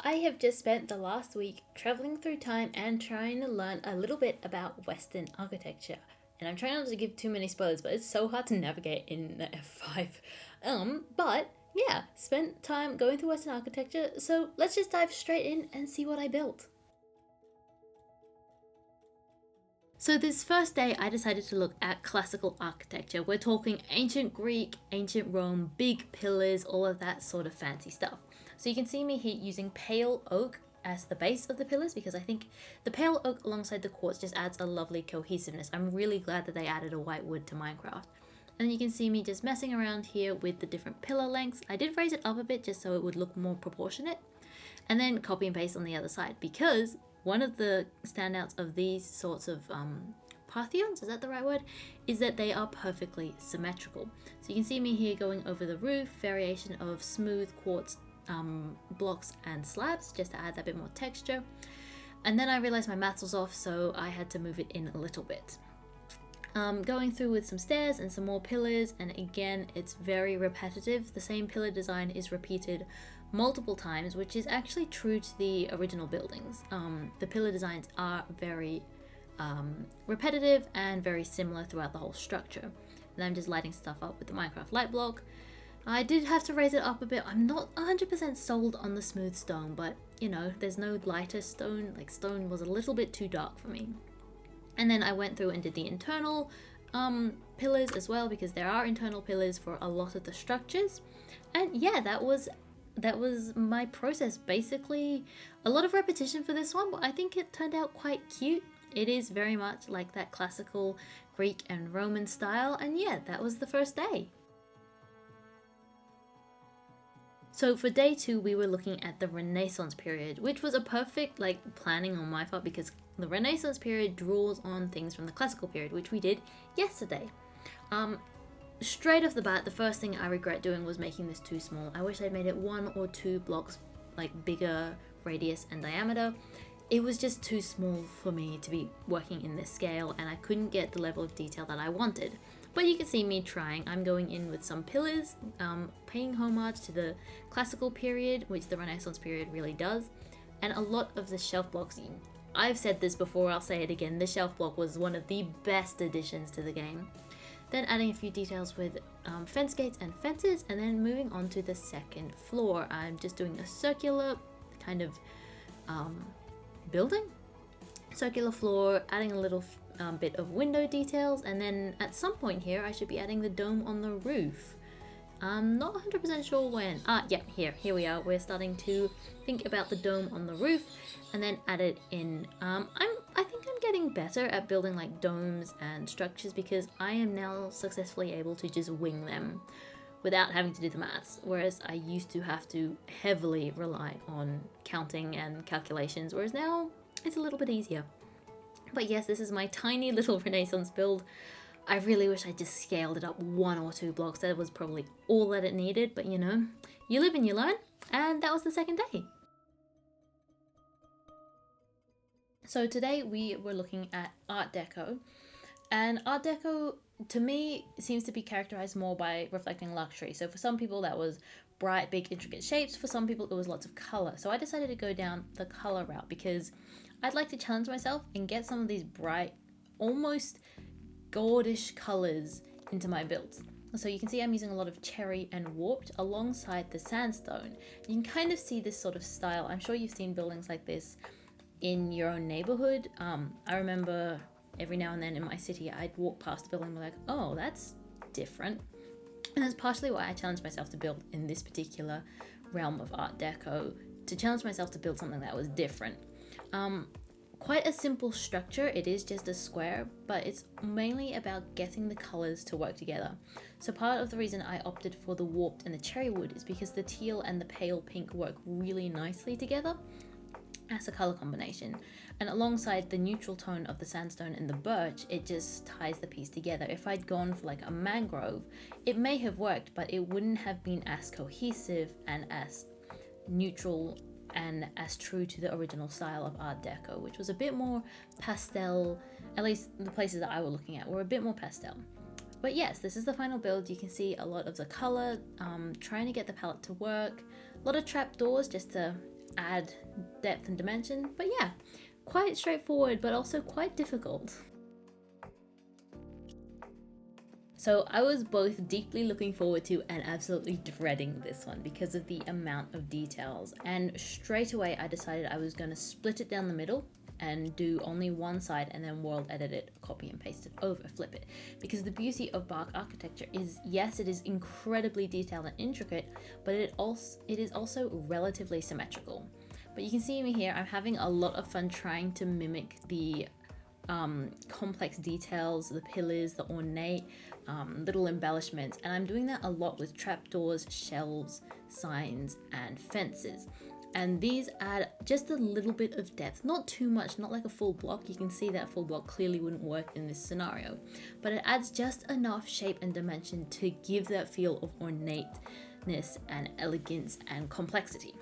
I have just spent the last week traveling through time and trying to learn a little bit about Western architecture. And I'm trying not to give too many spoilers, but it's so hard to navigate in the F5. But yeah, spent time going through Western architecture, so let's just dive straight in and see what I built. So this first day I decided to look at classical architecture. We're talking ancient Greek, ancient Rome, big pillars, all of that sort of fancy stuff. So you can see me here using pale oak as the base of the pillars because I think the pale oak alongside the quartz just adds a lovely cohesiveness. I'm really glad that they added a white wood to Minecraft. And you can see me just messing around here with the different pillar lengths. I did raise it up a bit just so it would look more proportionate. And then copy and paste on the other side because one of the standouts of these sorts of Parthians, is that the right word, is that they are perfectly symmetrical. So you can see me here going over the roof, variation of smooth quartz blocks and slabs just to add that bit more texture. And then I realized my maths was off, so I had to move it in a little bit. Going through with some stairs and some more pillars, and again it's very repetitive. The same pillar design is repeated multiple times, which is actually true to the original buildings. The pillar designs are very repetitive and very similar throughout the whole structure. And I'm just lighting stuff up with the Minecraft light block. I did have to raise it up a bit. I'm not 100% sold on the smooth stone, but you know, there's no lighter stone. Like, stone was a little bit too dark for me. And then I went through and did the internal pillars as well, because there are internal pillars for a lot of the structures. And yeah, that was my process. Basically a lot of repetition for this one, but I think it turned out quite cute. It is very much like that classical Greek and Roman style, and yeah, that was the first day. So for day 2 we were looking at the Renaissance period, which was a perfect planning on my part because the Renaissance period draws on things from the classical period, which we did yesterday. Straight off the bat, the first thing I regret doing was making this too small. I wish I'd made it 1 or 2 blocks bigger radius and diameter. It was just too small for me to be working in this scale, and I couldn't get the level of detail that I wanted. But you can see me trying. I'm going in with some pillars, paying homage to the classical period, which the Renaissance period really does, and a lot of the shelf blocks. I've said this before, I'll say it again, the shelf block was one of the best additions to the game. Then adding a few details with fence gates and fences, and then moving on to the second floor. I'm just doing a circular kind of building. Circular floor, adding a little bit of window details, and then at some point here I should be adding the dome on the roof. I'm not 100% sure when. Yeah, here we are. We're starting to think about the dome on the roof and then add it in. I think I'm getting better at building domes and structures because I am now successfully able to just wing them without having to do the maths, whereas I used to have to heavily rely on counting and calculations, whereas now it's a little bit easier. But yes, this is my tiny little Renaissance build. I really wish I just scaled it up 1 or 2 blocks. That was probably all that it needed, but you know, you live and you learn, and that was the second day. So today we were looking at Art Deco, and Art Deco to me seems to be characterized more by reflecting luxury. So for some people that was bright, big, intricate shapes. For some people it was lots of color. So I decided to go down the color route because I'd like to challenge myself and get some of these bright, almost goldish colors into my builds. So you can see I'm using a lot of cherry and warped alongside the sandstone. You can kind of see this sort of style. I'm sure you've seen buildings like this in your own neighborhood. I remember every now and then in my city I'd walk past a building and be like, oh, that's different. And that's partially why I challenged myself to build in this particular realm of Art Deco, to challenge myself to build something that was different. Quite a simple structure, it is just a square, but it's mainly about getting the colors to work together. So part of the reason I opted for the warped and the cherry wood is because the teal and the pale pink work really nicely together as a color combination, and alongside the neutral tone of the sandstone and the birch, it just ties the piece together. If I'd gone for a mangrove, it may have worked, but it wouldn't have been as cohesive and as neutral and as true to the original style of Art Deco, which was a bit more pastel. At least the places that I were looking at were a bit more pastel. But yes, this is the final build. You can see a lot of the color, trying to get the palette to work, a lot of trapdoors just to add depth and dimension. But yeah, quite straightforward, but also quite difficult. So I was both deeply looking forward to and absolutely dreading this one because of the amount of details. And straight away I decided I was going to split it down the middle and do only one side and then world edit it, copy and paste it over, flip it. Because the beauty of bark architecture is, yes, it is incredibly detailed and intricate, but it is also relatively symmetrical. But you can see me here, I'm having a lot of fun trying to mimic the complex details, the pillars, the ornate little embellishments, and I'm doing that a lot with trapdoors, shelves, signs, and fences. And these add just a little bit of depth, not too much, not like a full block. You can see that full block clearly wouldn't work in this scenario, but it adds just enough shape and dimension to give that feel of ornateness and elegance and complexity.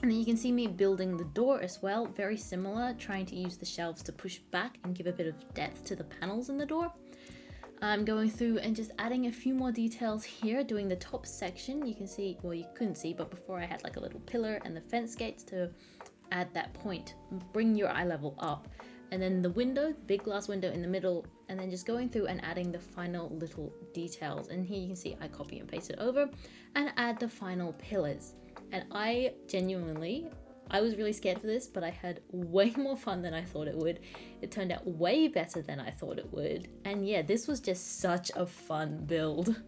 And then you can see me building the door as well, very similar, trying to use the shelves to push back and give a bit of depth to the panels in the door. I'm going through and just adding a few more details here, doing the top section. You can see, well, you couldn't see, but before I had like a little pillar and the fence gates to add that point, bring your eye level up. And then the window, the big glass window in the middle, and then just going through and adding the final little details. And here you can see I copy and paste it over and add the final pillars. And I was really scared for this, but I had way more fun than I thought it would. It turned out way better than I thought it would. And yeah, this was just such a fun build.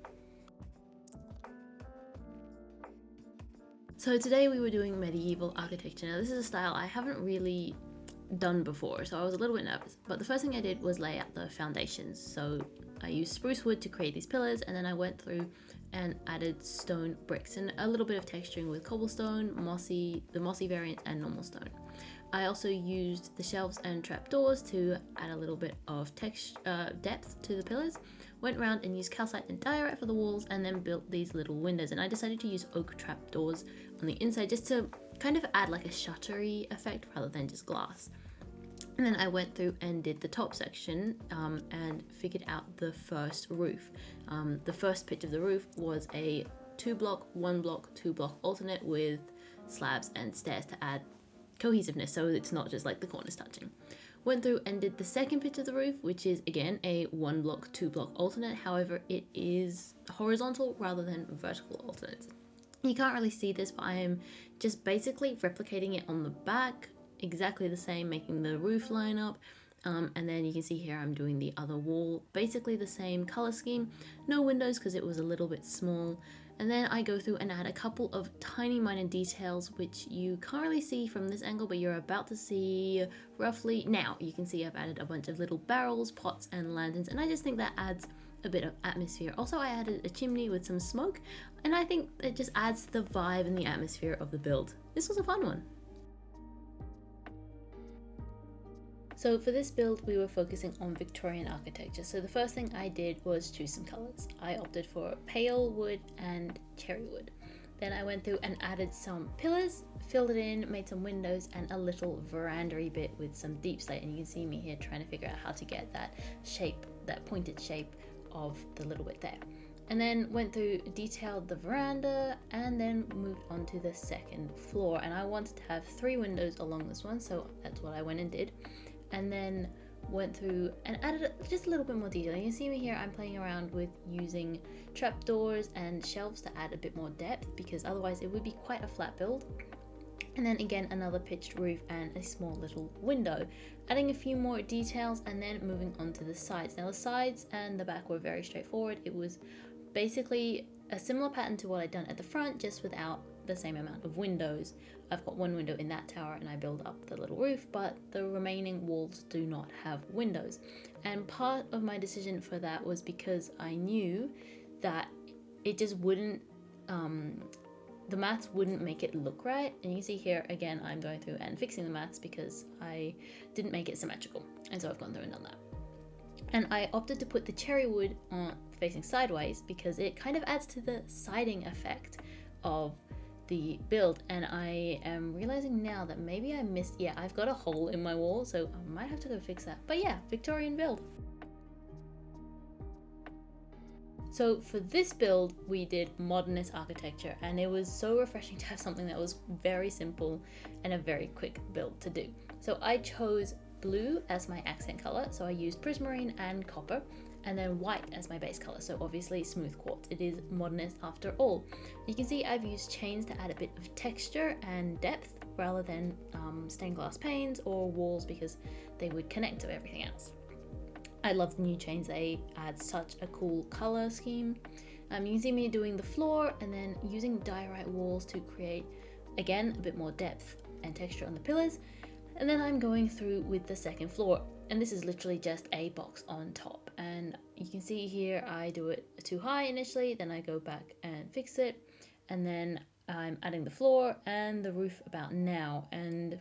So today we were doing medieval architecture. Now this is a style I haven't really done before, so I was a little bit nervous. But the first thing I did was lay out the foundations. So I used spruce wood to create these pillars, and then I went through and added stone bricks and a little bit of texturing with cobblestone, the mossy variant, and normal stone. I also used the shelves and trapdoors to add a little bit of depth to the pillars. Went around and used calcite and diorite for the walls, and then built these little windows. And I decided to use oak trapdoors on the inside just to kind of add like a shuttery effect rather than just glass. And then I went through and did the top section and figured out the first roof. The first pitch of the roof was a 2-block, 1-block, 2-block alternate with slabs and stairs to add cohesiveness, so it's not just like the corners touching. Went through and did the second pitch of the roof, which is again a 1-block, 2-block alternate. However, it is horizontal rather than vertical alternates. You can't really see this, but I am just basically replicating it on the back, exactly the same, making the roof line up. And then you can see here I'm doing the other wall, basically the same color scheme, no windows because it was a little bit small. And then I go through and add a couple of tiny minor details which you can't really see from this angle, but you're about to see roughly now. You can see I've added a bunch of little barrels, pots, and lanterns, and I just think that adds a bit of atmosphere. Also, I added a chimney with some smoke, and I think it just adds to the vibe and the atmosphere of the build. This was a fun one. So for this build, we were focusing on Victorian architecture. So the first thing I did was choose some colors. I opted for pale wood and cherry wood. Then I went through and added some pillars, filled it in, made some windows, and a little veranda bit with some deep slate. And you can see me here trying to figure out how to get that shape, that pointed shape of the little bit there. And then went through, detailed the veranda, and then moved on to the second floor. And I wanted to have 3 windows along this one, so that's what I went and did. And then went through and added just a little bit more detail. You can see me here, I'm playing around with using trapdoors and shelves to add a bit more depth, because otherwise it would be quite a flat build. And then again, another pitched roof and a small little window, adding a few more details, and then moving on to the sides. Now the sides and the back were very straightforward. It was basically a similar pattern to what I'd done at the front, just without the same amount of windows. I've got 1 window in that tower and I build up the little roof, but the remaining walls do not have windows. And part of my decision for that was because I knew that it just wouldn't, the maths wouldn't make it look right. And you can see here, again, I'm going through and fixing the maths because I didn't make it symmetrical. And so I've gone through and done that. And I opted to put the cherry wood on facing sideways because it kind of adds to the siding effect of the build. And I am realizing now that maybe I missed, yeah, I've got a hole in my wall, so I might have to go fix that. But yeah, Victorian build. So for this build, we did modernist architecture, and it was so refreshing to have something that was very simple and a very quick build to do. So I chose blue as my accent color, so I used prismarine and copper, and then white as my base color, so obviously smooth quartz. It is modernist after all. You can see I've used chains to add a bit of texture and depth rather than stained glass panes or walls, because they would connect to everything else. I love the new chains, they add such a cool color scheme. You can see me doing the floor and then using diorite walls to create, again, a bit more depth and texture on the pillars. And then I'm going through with the second floor, and this is literally just a box on top. And you can see here I do it too high initially, then I go back and fix it, and then I'm adding the floor and the roof about now, and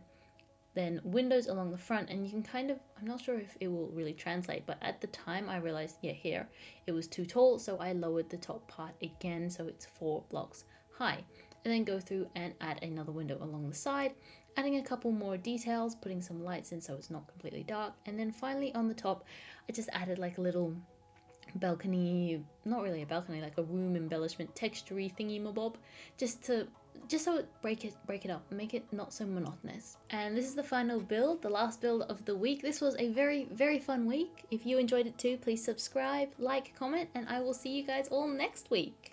then windows along the front. And you can kind of, I'm not sure if it will really translate, but at the time I realized, yeah, here it was too tall, so I lowered the top part again so it's 4 blocks high, and then go through and add another window along the side, adding a couple more details, putting some lights in so it's not completely dark. And then finally on the top I just added like a little balcony, not really a balcony, like a room embellishment textury thingy mabob, just so it break it up, make it not so monotonous. And this is the final build, the last build of the week. This was a very, very fun week. If you enjoyed it too, please subscribe, like, comment, and I will see you guys all next week.